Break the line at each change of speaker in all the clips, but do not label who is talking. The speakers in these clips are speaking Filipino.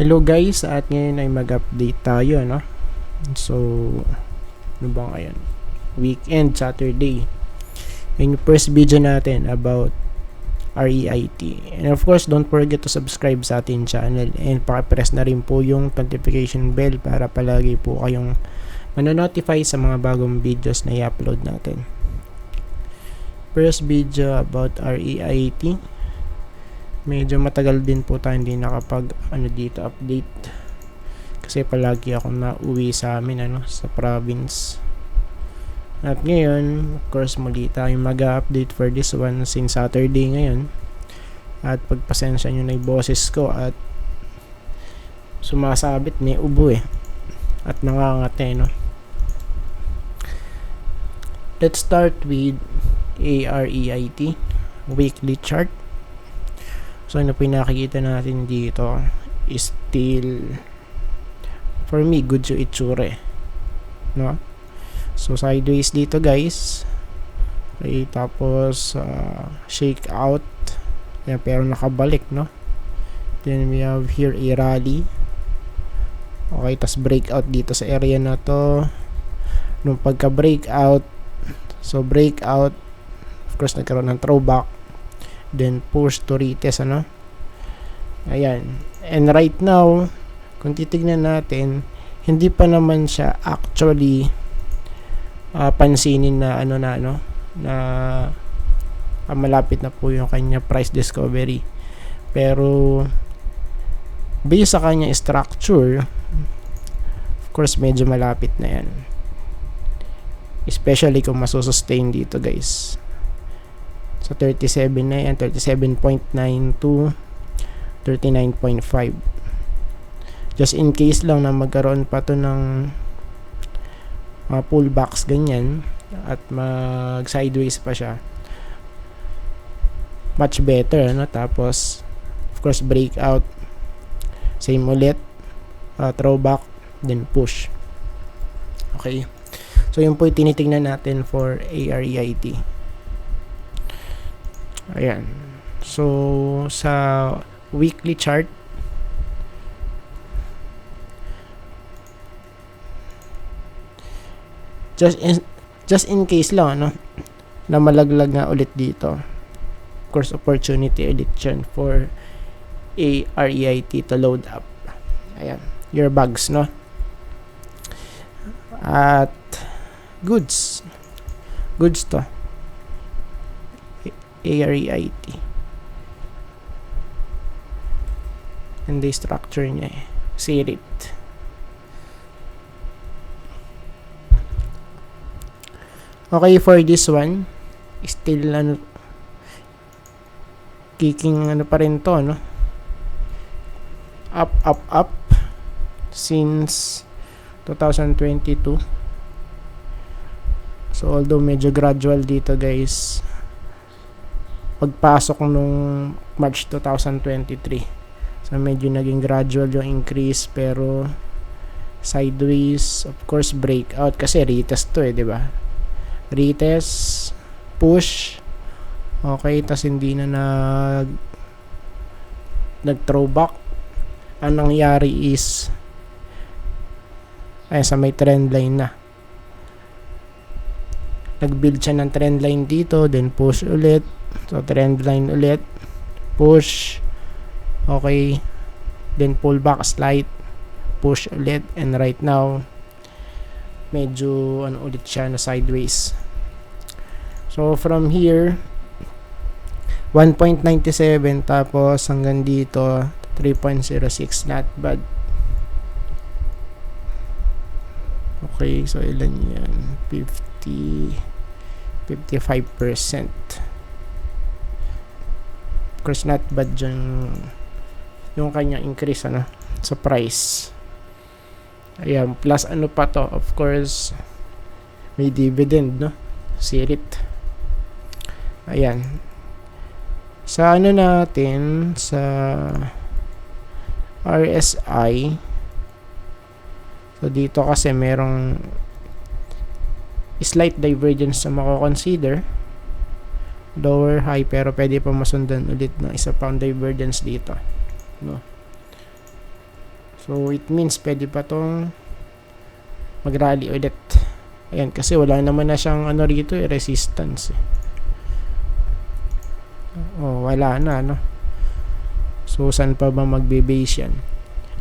Hello guys, at ngayon ay mag-update tayo, no? So, ano ba ngayon? Weekend, Saturday. Yung first video natin about REIT. And of course, don't forget to subscribe sa ating channel and paki-press na rin po yung notification bell para palagi po kayong manonotify sa mga bagong videos na i-upload natin. First video about REIT. Medyo matagal din po tayo hindi nakapag dito update kasi palagi ako nauwi sa amin sa province. At ngayon, of course, muli tayong mag-update for this one since Saturday ngayon. At pagpasensya nyo na yung boses ko at sumasabit, may ubo at nangangate, no? Let's start with AREIT weekly chart. So, ano pinakikita natin dito is still, for me, good yung itsure, no? So, sideways dito, guys. Okay, tapos, shake out. Yan, pero nakabalik, no? Then, we have here a rally. Okay, tapos breakout dito sa area na to. Nung pagka-breakout, so, breakout, of course, nagkaroon ng throwback. Then push to retest, ayan. And right now, kung titignan natin, hindi pa naman siya actually pansinin na malapit na po yung kanya price discovery. Pero based sa kanya structure, of course medyo malapit na yan, especially kung masusustain dito, guys. So 37 na yan, 37.9 to 39.5. Just in case lang na magkaroon pa to ng pullbacks ganyan at mag sideways pa siya, much better, tapos of course breakout, same ulit, throwback, then push. Okay, so yun po yung tinitingnan natin for AREIT. Ayan. So, sa weekly chart, just in case lang, na malaglag nga ulit dito. Of course, opportunity ulit yan for AREIT to load up. Ayan. Your bags, no? At goods to. AREIT. And the structure niya sirit. Okay, for this one, still kicking pa rin to, up since 2022. So although medyo gradual dito, guys, pagpasok nung March 2023. So, medyo naging gradual yung increase, pero sideways, of course, breakout. Kasi retest to diba? Retest, push, okay, tas hindi na nag-throwback. Ang nangyari is, ay, sa may trend line na. Nag-build siya ng trend line dito, then push ulit. So, trend line ulit, push, okay, then pull back slight, push ulit, and right now, medyo ulit siya na sideways. So, from here, 1.97, tapos hanggang dito, 3.06, not bad. Okay, so ilan yan? 55%. Of course, not bad dyan yung kanyang increase sa price. Ayan, plus pa to, of course, may dividend, sirit. Ayan, sa natin sa RSI, so dito kasi merong slight divergence na mako-consider, lower high, pero pwede pa masundan ulit ng isa pang divergence dito, So, it means pwede pa tong mag-rally ulit. Ayan, kasi wala naman na siyang ano rito, resistance. Oh, wala na, no? So, saan pa ba magbe-base yan?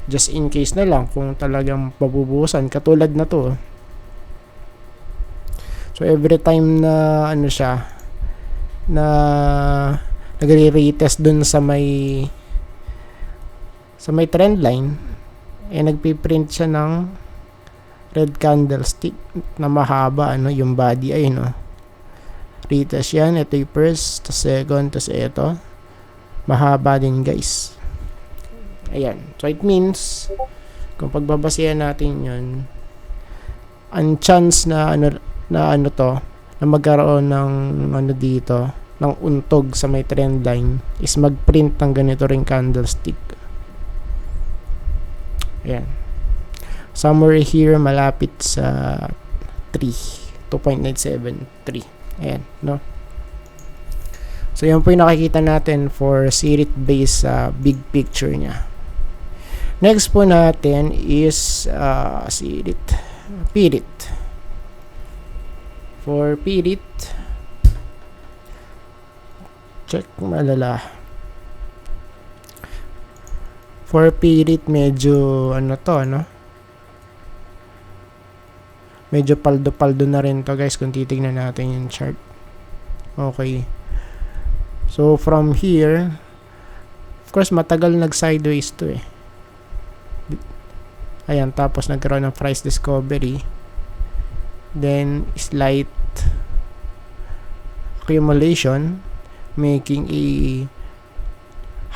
Just in case na lang kung talagang pabubusan. Katulad na to. So, every time na ano siya, na nagre-retest dun sa may trend line, nagpiprint siya ng red candlestick na mahaba, ano, yung body ay, no? Retest yan, ito yung first, tas second, tas ito mahaba din, guys. Ayan, so it means kung pagbabasihan natin yun, ang chance na ano to, na magkaroon ng ano dito, ng untog sa may trend line is magprint ng ganito ring candlestick. Ayan, somewhere here malapit sa 2.973. Ayan, no? So, yan po yung nakikita natin for Sirit based sa big picture niya. Next po natin is Sirit. Pirit. For Pirit, check malala. For Pirit, medyo ano to, no? Medyo paldo-paldo na rin to, guys, kung titignan natin yung chart. Okay. So, from here, of course, matagal nag-sideways to eh. Ayan, tapos nagkaroon ng price discovery. Then, slight accumulation, making a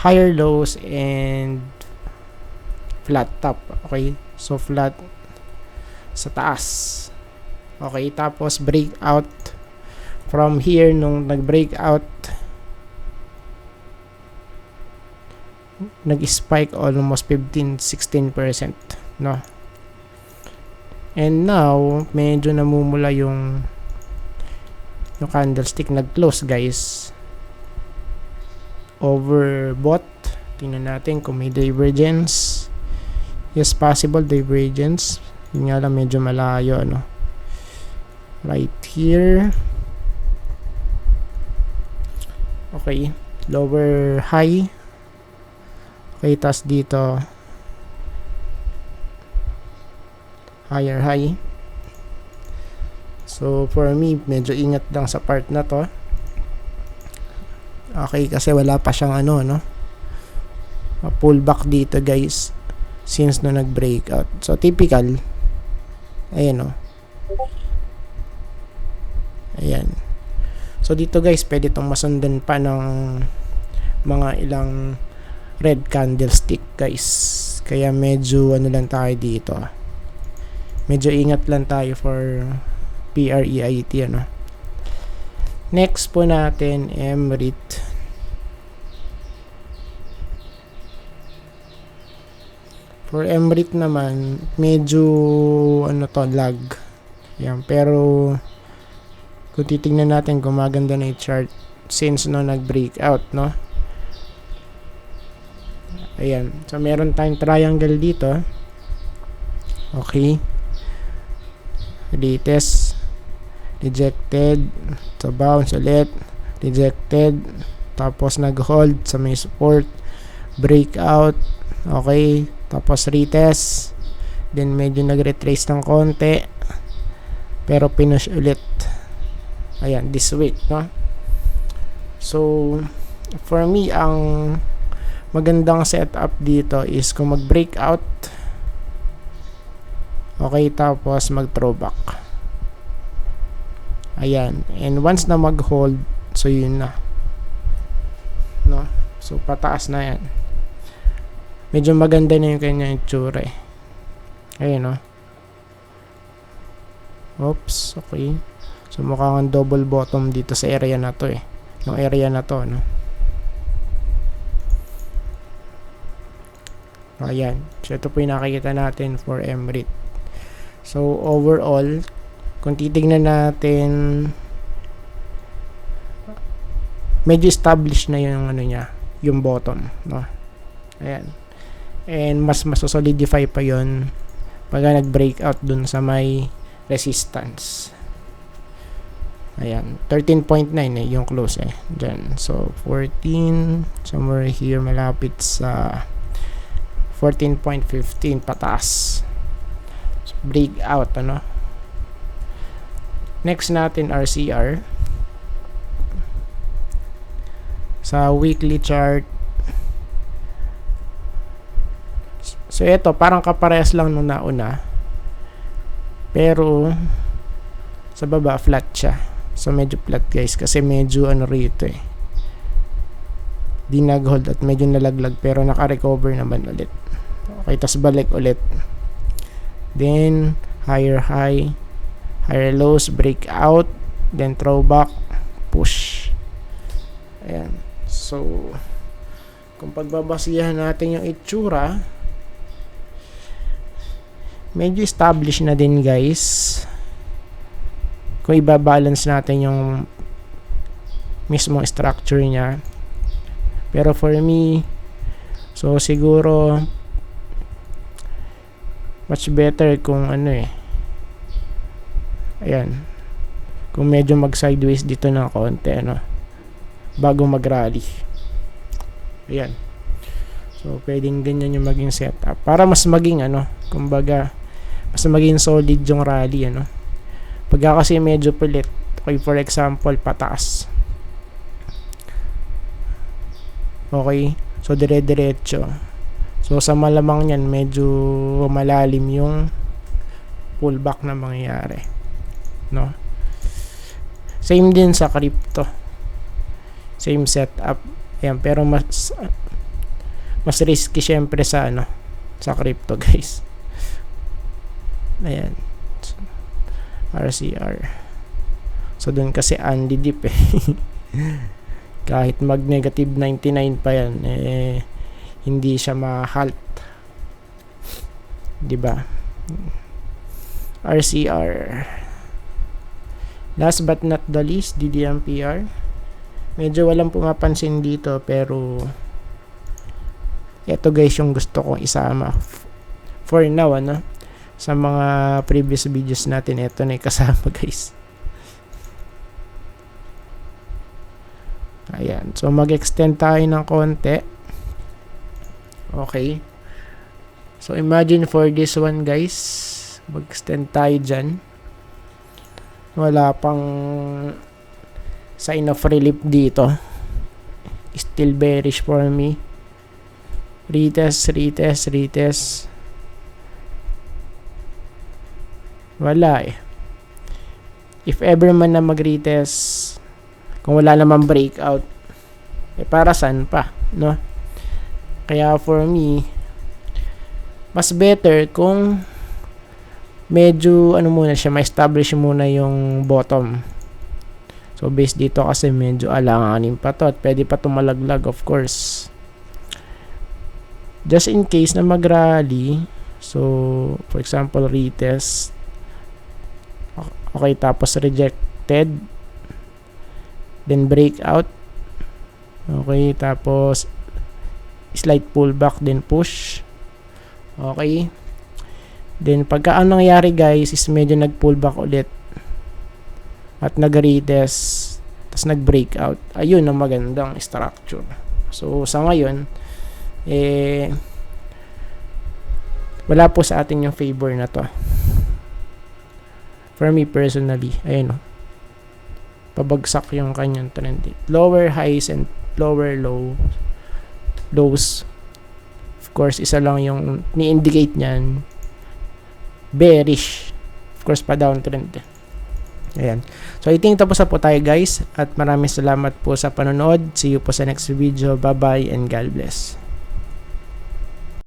higher lows and flat top. Okay? So, flat sa taas. Okay, tapos breakout from here. Nung nag-breakout, nag-spike almost 15-16%, no? And now medyo namumula yung candlestick. Nag-close, guys, overbought. Tingnan natin kung may divergence. Yes, possible divergence. Yun nga lang, medyo malayo, ano? Right here. Okay, lower high. Okay, tas dito higher high. So for me, medyo ingat lang sa part na to. Okay, kasi wala pa siyang ano, no? Pullback dito, guys, since no nag-breakout. So typical. Ayan, no? Ayan. So dito, guys, pwede itong masundan pa ng mga ilang red candlestick, guys. Kaya medyo ano lang tayo dito. Medyo ingat lang tayo for PREIT, ano. Next po natin, MREIT. For MREIT naman, medyo ano to, lag. Yan, pero kung titingnan natin, gumaganda na yung chart since no nag-breakout, no? Ayan. So, meron tayong triangle dito. Okay. Retest. Rejected. So, bounce ulit. Rejected. Tapos, nag-hold sa may support. Breakout. Okay. Tapos, retest. Then, medyo nag-retrace ng konti. Pero, pinush ulit. Ayan, this week, no? So, for me, ang magandang setup dito is kung mag-breakout, okay, tapos mag-throwback. Ayan. And once na mag-hold, so yun na. No? So, pataas na yan. Medyo maganda na yung kanya itsura eh. Ayan, no? Oops, okay. So, mukhang double bottom dito sa area na to eh. No area na to, no? Ayan. So, ito po yung nakikita natin for MREIT. So, overall, kung titignan natin, medyo established na yung ano niya, yung bottom, no? Ayan. And mas masosolidify pa yon pag nag-breakout dun sa may resistance. Ayan, 13.9 yung close dyan. So 14 somewhere here, malapit sa 14.15 pataas. So, breakout next natin RCR. Sa weekly chart, so ito parang kaparehas lang nung nauna, pero sa baba flat siya. So medyo flat guys, kasi medyo rito di nag-hold at medyo nalaglag, pero naka-recover naman ulit. Okay, tas balik ulit, then higher high, higher lows, breakout, then throwback, push. Ayan. So kung pagbabasihan natin yung itsura, medyo established na din guys kung ibabalance natin yung mismong structure niya. Pero for me, so siguro much better kung ayan, kung medyo mag sideways dito ng konti bago mag rally. Ayan, so pwedeng ganyan yung maging setup para mas maging kumbaga mas maging solid yung rally pagka kasi medyo pilit, okay, for example pataas, okay, so dire-diretso, so sa malamang yan medyo malalim yung pullback na mangyayari same din sa crypto, same setup. Ayan, pero mas risky syempre sa sa crypto guys. Ayan, RCR, so dun kasi Andy dip kahit mag negative 99 pa yan hindi siya ma-halt, diba? RCR, last but not the least, DDMPR. Medyo walang pumapansin dito, pero ito guys yung gusto kong isama for now sa mga previous videos natin. Ito na yung kasama guys. Ayan, so mag-extend tayo ng konti. Okay, so imagine for this one guys, mag-extend tayo dyan, wala pang sign of relief dito, still bearish for me. Retest, wala if ever man na mag-retest, kung wala namang breakout, para saan pa kaya for me, mas better kung medyo muna siya, ma-establish muna yung bottom. So based dito kasi medyo alanganin pa to at pwede pa tumalaglag of course, just in case na mag-rally. So for example retest, okay, tapos rejected, then breakout, okay, tapos slight pullback, then push, okay, then pagka anong nangyari guys is medyo nag pullback ulit at nag-retest, tapos nag-breakout. Ayun ang magandang structure. So sa ngayon wala po sa atin yung favor na to for me personally. Ayun pabagsak yung kanyang trend. Lower highs and lower lows. Of course, isa lang yung ni-indicate niyan, bearish. Of course, pa downtrend. Ayan. So, I think tapos na po tayo guys. At maraming salamat po sa panonood. See you po sa next video. Bye-bye and God bless.